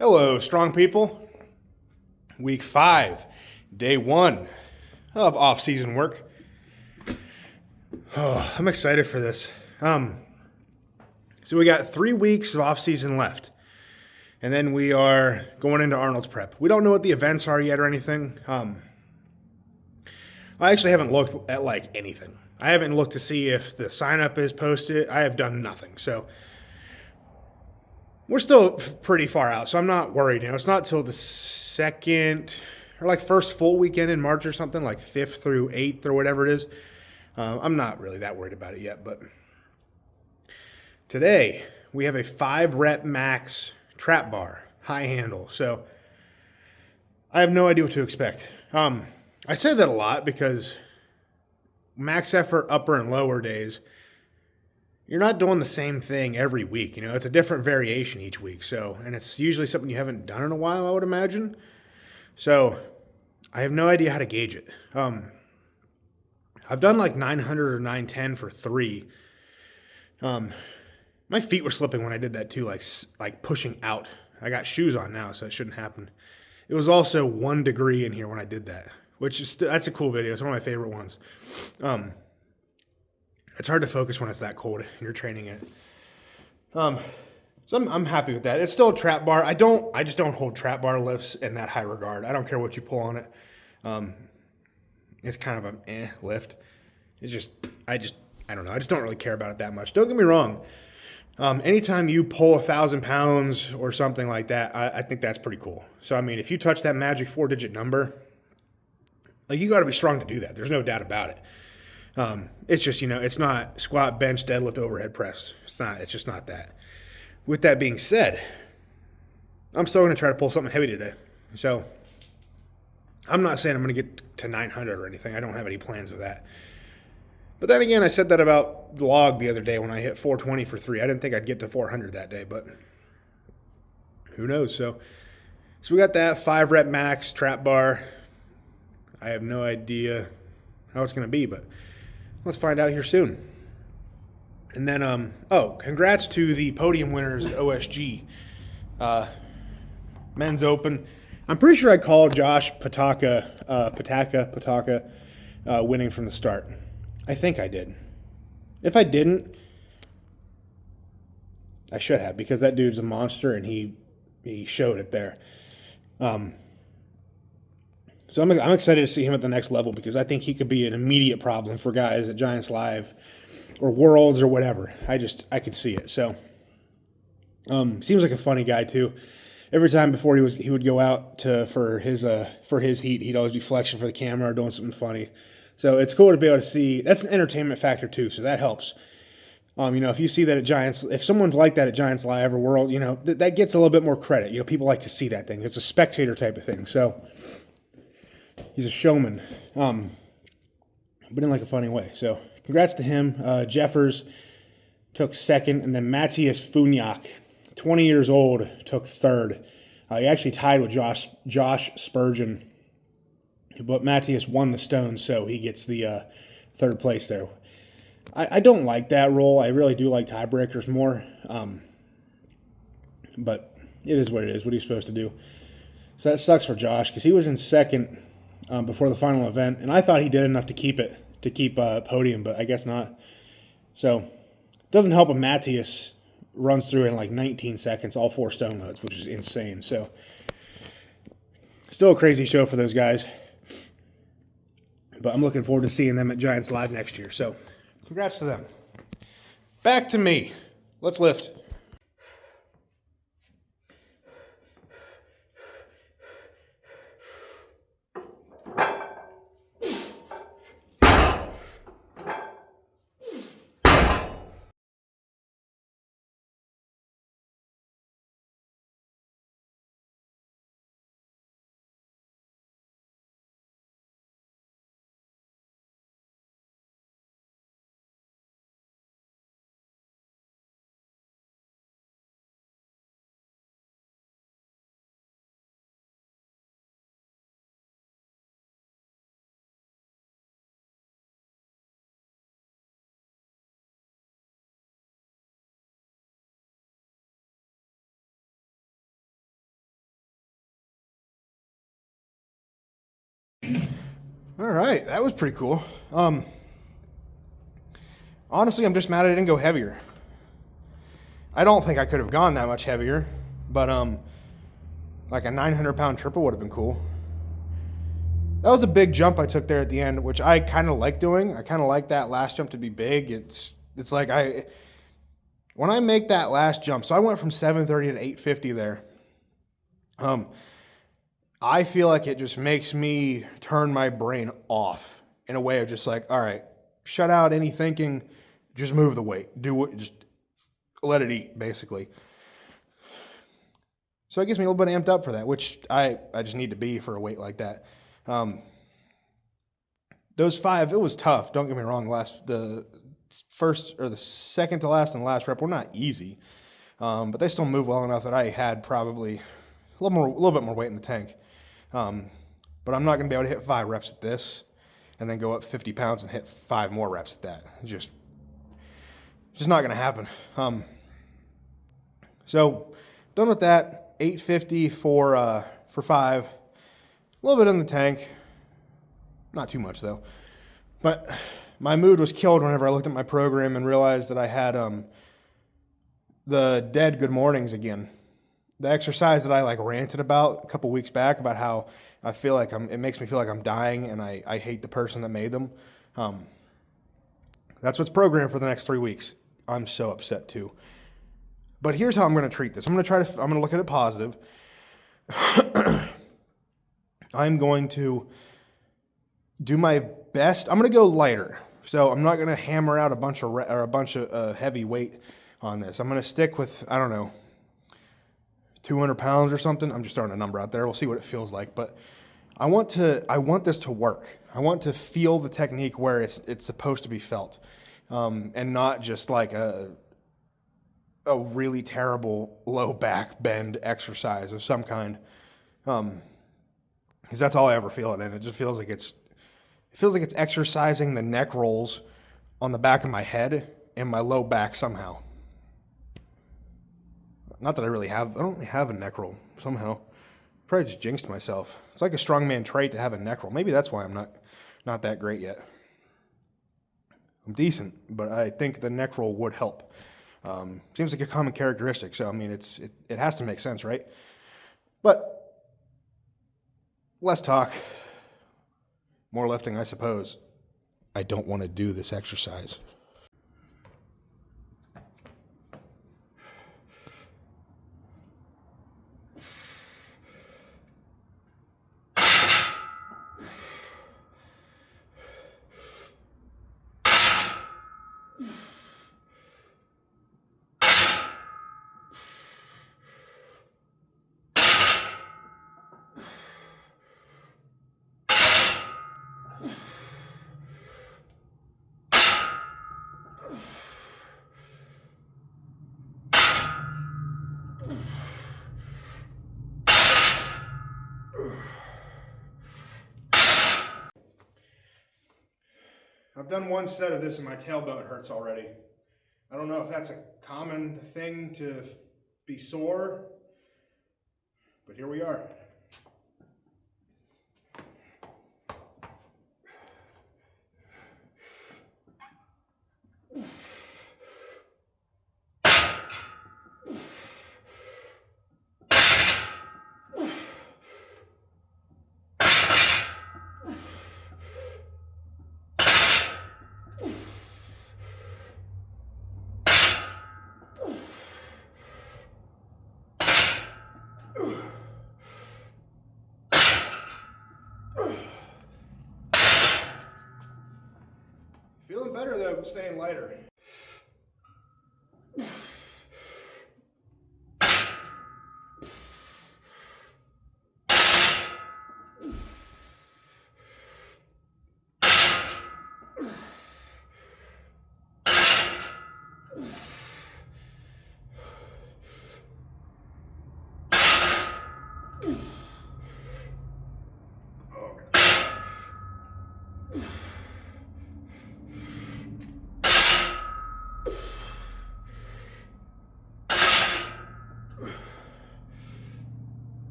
Hello, strong people. Week 5, day 1 of off-season work. Oh, I'm excited for this. So we got 3 weeks of off-season left, and then we are going into Arnold's prep. We don't know what the events are yet or anything. I actually haven't looked at anything. I haven't looked to see if the sign-up is posted. I have done nothing. So we're still pretty far out, so I'm not worried. It's not till the second or first full weekend in March or something, like 5th through 8th or whatever it is. I'm not really that worried about it yet, but today we have a 5-rep max trap bar, high handle. So I have no idea what to expect. I say that a lot because max effort upper and lower days, you're not doing the same thing every week. It's a different variation each week. So, and it's usually something you haven't done in a while, I would imagine. So I have no idea how to gauge it. I've done 900 or 910 for 3. My feet were slipping when I did that too, like pushing out. I got shoes on now, so that shouldn't happen. It was also 1 degree in here when I did that, which is that's a cool video. It's one of my favorite ones. It's hard to focus when it's that cold and you're training it. So I'm happy with that. It's still a trap bar. I just don't hold trap bar lifts in that high regard. I don't care what you pull on it. It's kind of a lift. I don't know. I just don't really care about it that much. Don't get me wrong. Anytime you pull 1,000 pounds or something like that, I think that's pretty cool. So, if you touch that magic 4-digit number, you got to be strong to do that. There's no doubt about it. It's just, it's not squat, bench, deadlift, overhead press. It's just not that. With that being said, I'm still going to try to pull something heavy today. So I'm not saying I'm going to get to 900 or anything. I don't have any plans with that. But then again, I said that about the log the other day when I hit 420 for 3. I didn't think I'd get to 400 that day, but who knows? So we got that 5-rep max trap bar. I have no idea how it's going to be, but let's find out here soon. And then, congrats to the podium winners at OSG. Men's Open. I'm pretty sure I called Josh Pataka winning from the start. I think I did. If I didn't, I should have, because that dude's a monster and he showed it there. So I'm excited to see him at the next level because I think he could be an immediate problem for guys at Giants Live or Worlds or whatever. I could see it. So seems like a funny guy too. Every time before he would go out for his heat, he'd always be flexing for the camera or doing something funny. So it's cool to be able to see. That's an entertainment factor too, so that helps. If you see that at Giants, if someone's like that at Giants Live or World, that gets a little bit more credit. People like to see that thing. It's a spectator type of thing. So he's a showman, but in a funny way. So congrats to him. Jeffers took second, and then Matthias Funyak, 20 years old, took third. He actually tied with Josh Spurgeon, but Matthias won the stones, so he gets the third place there. I don't like that rule. I really do like tiebreakers more, but it is what it is. What are you supposed to do? So that sucks for Josh because he was in second before the final event, and I thought he did enough to keep podium, but I guess not. So it doesn't help if Matthias runs through in 19 seconds, all 4 stone loads, which is insane. So still a crazy show for those guys. But I'm looking forward to seeing them at Giants Live next year. So congrats to them. Back to me. Let's lift. All right, that was pretty cool. Honestly, I'm just mad I didn't go heavier. I don't think I could have gone that much heavier, but like a 900-pound triple would have been cool. That was a big jump I took there at the end, which I kind of like doing. I kind of like that last jump to be big. It's like when I make that last jump, so I went from 730 to 850 there. I feel like it just makes me turn my brain off in a way of just like, all right, shut out any thinking, just move the weight, just let it eat, basically. So it gets me a little bit amped up for that, which I just need to be for a weight like that. Those 5, it was tough. Don't get me wrong. The first or the second to last and the last rep were not easy, but they still moved well enough that I had probably a little bit more weight in the tank. But I'm not going to be able to hit 5 reps at this and then go up 50 pounds and hit 5 more reps at that. It's just not going to happen. So done with that. 850 for 5. A little bit in the tank. Not too much though. But my mood was killed whenever I looked at my program and realized that I had the dead good mornings again. The exercise that I like ranted about a couple weeks back about how I feel like it makes me feel like I'm dying and I hate the person that made them. That's what's programmed for the next 3 weeks. I'm so upset too. But here's how I'm going to treat this. I'm going to look at it positive. I'm going to do my best. I'm going to go lighter. So I'm not going to hammer out a bunch of heavy weight on this. I'm going to stick with, I don't know, 200 pounds or something. I'm just throwing a number out there. We'll see what it feels like. But I want this to work. I want to feel the technique where it's supposed to be felt, and not just like a really terrible low back bend exercise of some kind. Because that's all I ever feel it in. It just feels like it's exercising the neck rolls on the back of my head and my low back somehow. Not that I don't really have a neck roll somehow. Probably just jinxed myself. It's like a strongman trait to have a neck roll. Maybe that's why I'm not that great yet. I'm decent, but I think the neck roll would help. Seems like a common characteristic, so I mean it has to make sense, right? But less talk, more lifting, I suppose. I don't want to do this exercise. I've done one set of this and my tailbone hurts already. I don't know if that's a common thing to be sore, but here we are. Feeling better though, staying lighter.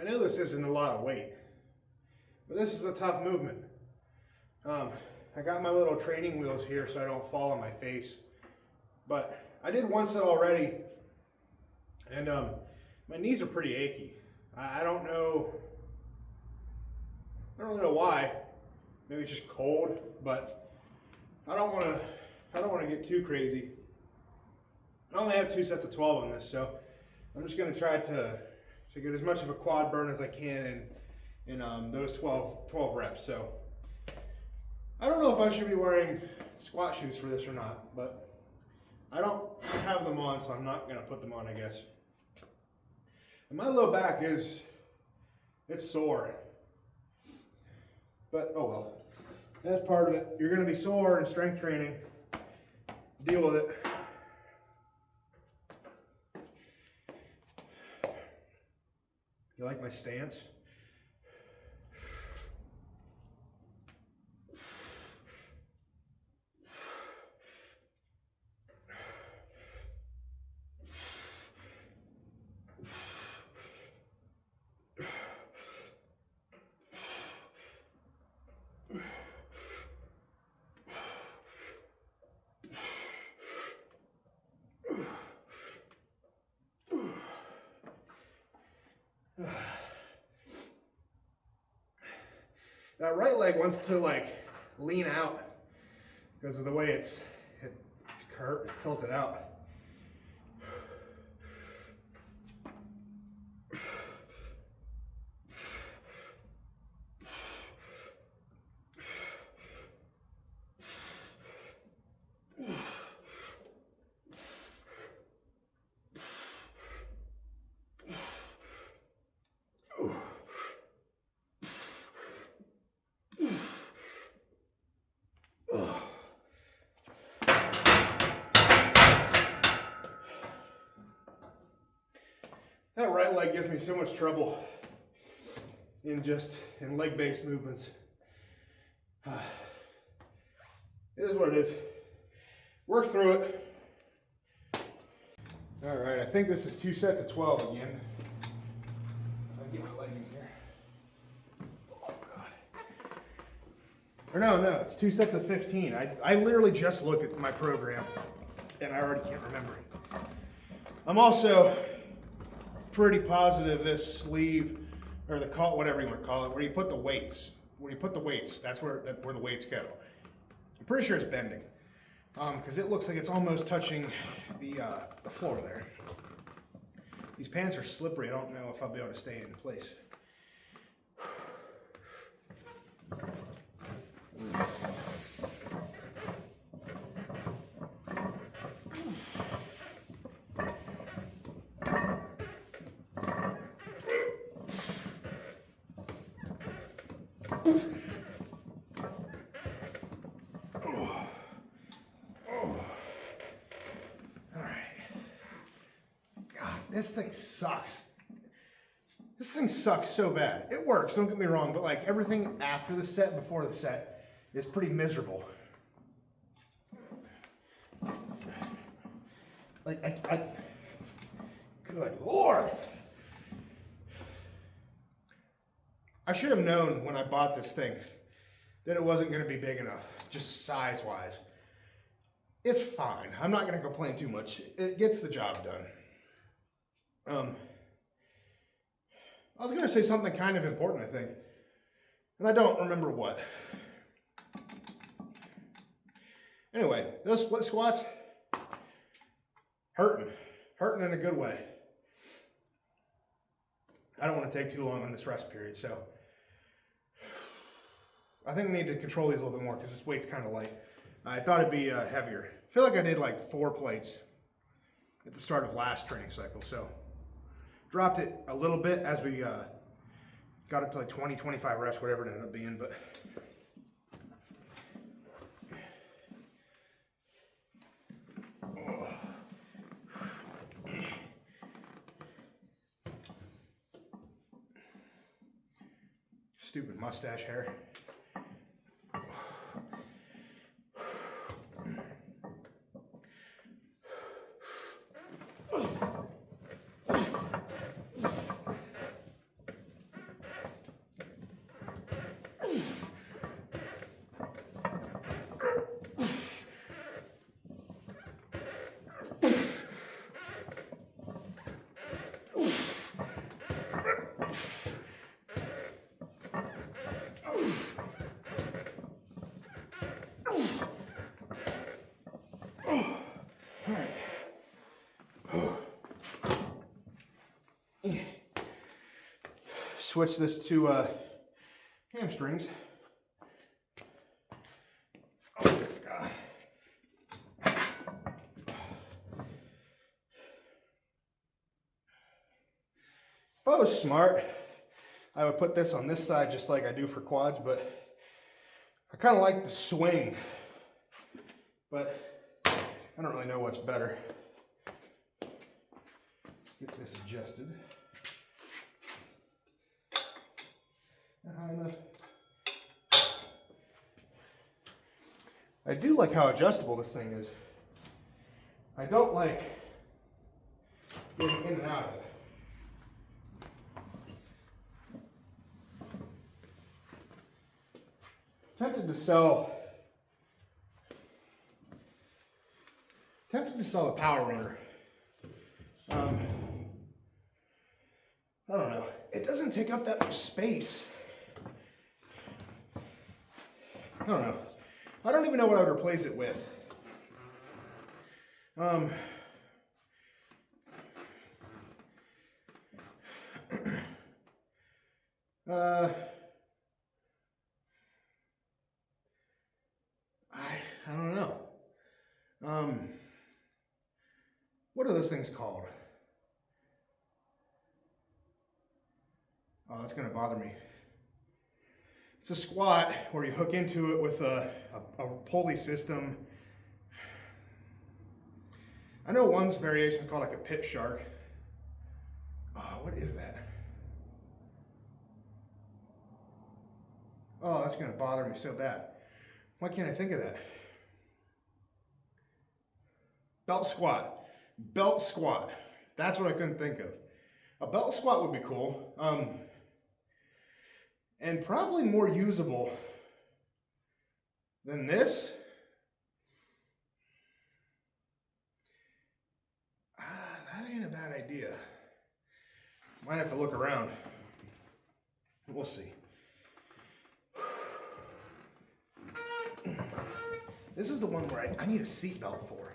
I know this isn't a lot of weight, but this is a tough movement. I got my little training wheels here so I don't fall on my face. But I did one set already, and my knees are pretty achy. I don't really know why. Maybe it's just cold, but I don't want to get too crazy. I only have 2 sets of 12 on this, so I'm just going to try to get as much of a quad burn as I can in those 12 reps. So I don't know if I should be wearing squat shoes for this or not, but I don't have them on, so I'm not going to put them on, I guess. And my low back it's sore. But oh well, that's part of it. You're going to be sore in strength training. Deal with it. You like my stance? That right leg wants to like lean out because of the way it's curved, it's tilted out. That right leg gives me so much trouble in leg-based movements. It is what it is. Work through it. All right, I think this is 2 sets of 12 again. If I can get my leg in here. Oh God. Or no, it's 2 sets of 15. I literally just looked at my program and I already can't remember it. I'm also pretty positive this sleeve, or whatever you want to call it, where you put the weights, that's where the weights go. I'm pretty sure it's bending, because it looks like it's almost touching the floor there. These pants are slippery. I don't know if I'll be able to stay in place. This thing sucks. This thing sucks so bad. It works, don't get me wrong, but like everything after the set, before the set, is pretty miserable. Like, good Lord. I should have known when I bought this thing that it wasn't going to be big enough, just size-wise. It's fine. I'm not going to complain too much. It gets the job done. I was going to say something kind of important, I think, and I don't remember what. Anyway, those split squats, hurting in a good way. I don't want to take too long on this rest period, so I think we need to control these a little bit more because this weight's kind of light. I thought it'd be heavier. I feel like I did like 4 plates at the start of last training cycle, so dropped it a little bit as we got up to like 20, 25 reps, whatever it ended up being, but stupid mustache hair. switch this to hamstrings. Oh God. If I was smart, I would put this on this side just like I do for quads, but I kind of like the swing, but I don't really know what's better. Let's get this adjusted. Not high enough. I do like how adjustable this thing is. I don't like getting in and out of it. Tempted to sell the Power Runner. I don't know. It doesn't take up that much space. I don't know. I don't even know what I would replace it with. I don't know. What are those things called? Oh, that's going to bother me. It's a squat where you hook into it with a pulley system. I know one's variation is called like a pit shark. Oh, what is that? Oh, that's going to bother me so bad. Why can't I think of that? Belt squat. Belt squat. That's what I couldn't think of. A belt squat would be cool. And probably more usable than this. That ain't a bad idea. Might have to look around. We'll see. This is the one where I need a seatbelt for.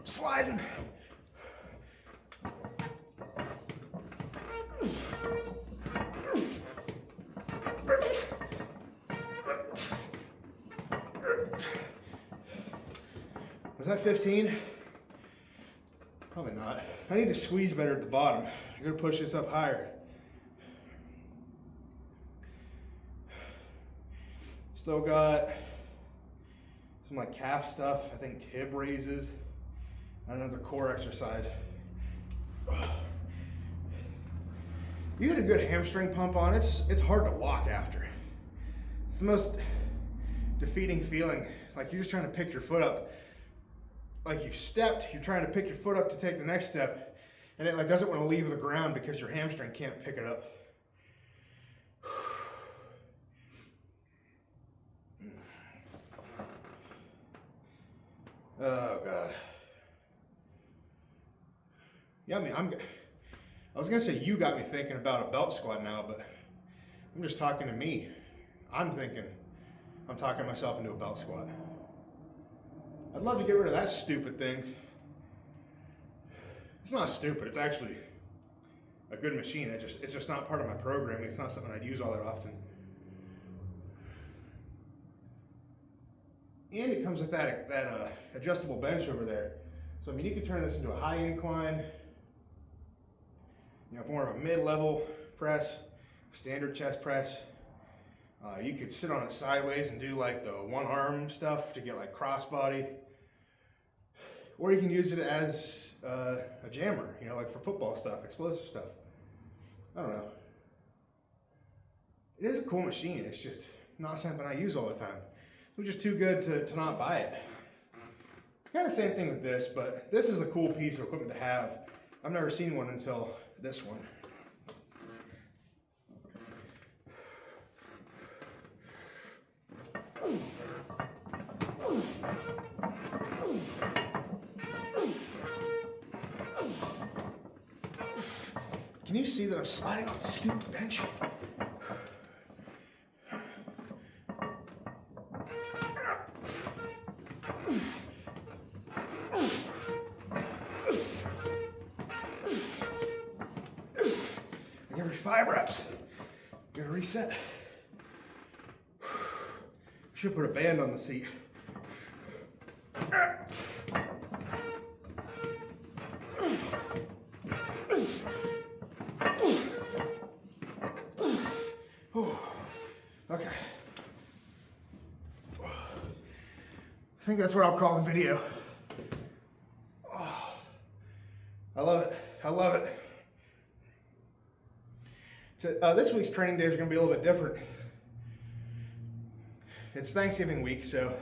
Sliding. Was that 15? Probably not. I need to squeeze better at the bottom. I'm gonna push this up higher. Still got some like calf stuff. I think tib raises. Another core exercise. You get a good hamstring pump on, it's hard to walk after. It's the most defeating feeling. Like you're just trying to pick your foot up. Like you've stepped, you're trying to pick your foot up to take the next step, and it like doesn't want to leave the ground because your hamstring can't pick it up. Oh God. Yeah, I mean, I was gonna say you got me thinking about a belt squat now, but I'm just talking to me. I'm talking myself into a belt squat. I'd love to get rid of that stupid thing. It's not stupid, it's actually a good machine. It's just not part of my programming. It's not something I'd use all that often. And it comes with that adjustable bench over there. So I mean, you could turn this into a high incline, more of a mid-level press, standard chest press. You could sit on it sideways and do like the one arm stuff to get like crossbody. Or you can use it as a jammer, like for football stuff, explosive stuff. I don't know. It is a cool machine. It's just not something I use all the time. It was just too good to not buy it. Kind of same thing with this, but this is a cool piece of equipment to have. I've never seen one until this one. Can you see that I'm sliding off the stupid bench? Every 5 reps. Gotta reset. Should put a band on the seat. Okay. I think that's what I'll call the video. I love it. I love it. This week's training days are going to be a little bit different. It's Thanksgiving week, so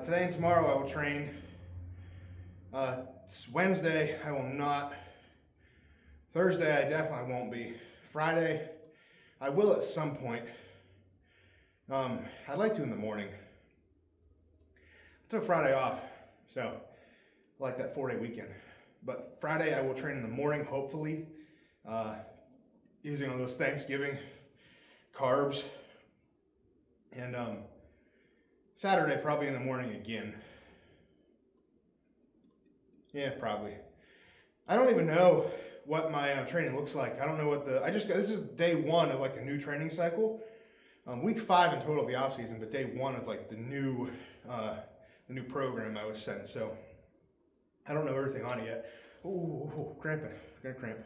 today and tomorrow I will train. It's Wednesday, I will not. Thursday, I definitely won't be. Friday, I will at some point. I'd like to in the morning. I took Friday off, so I like that 4-day weekend. But Friday, I will train in the morning, hopefully. Using all those Thanksgiving carbs. And Saturday, probably in the morning again. Yeah, probably. I don't even know what my training looks like. I don't know what this is day 1 of like a new training cycle. Week 5 in total of the off season, but day 1 of like the new program I was sent. So I don't know everything on it yet. Ooh, cramping, gonna cramp.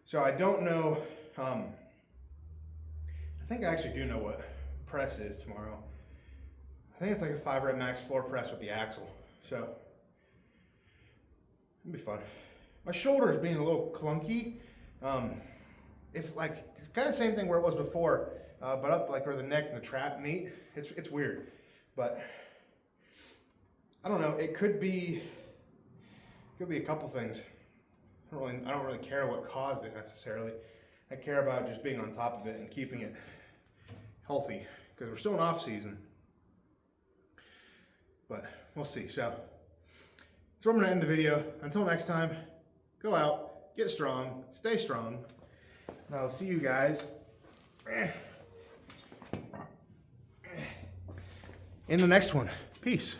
So I don't know, I think I actually do know what press is tomorrow. I think it's like a 5 rep max floor press with the axle. So it'll be fun. My shoulder is being a little clunky. It's kind of the same thing where it was before, but up like where the neck and the trap meet. It's weird, but I don't know. It could be a couple things. I don't really care what caused it necessarily. I care about just being on top of it and keeping it healthy because we're still in off season. But we'll see. So I'm going to end the video. Until next time, go out, get strong, stay strong. And I'll see you guys in the next one. Peace.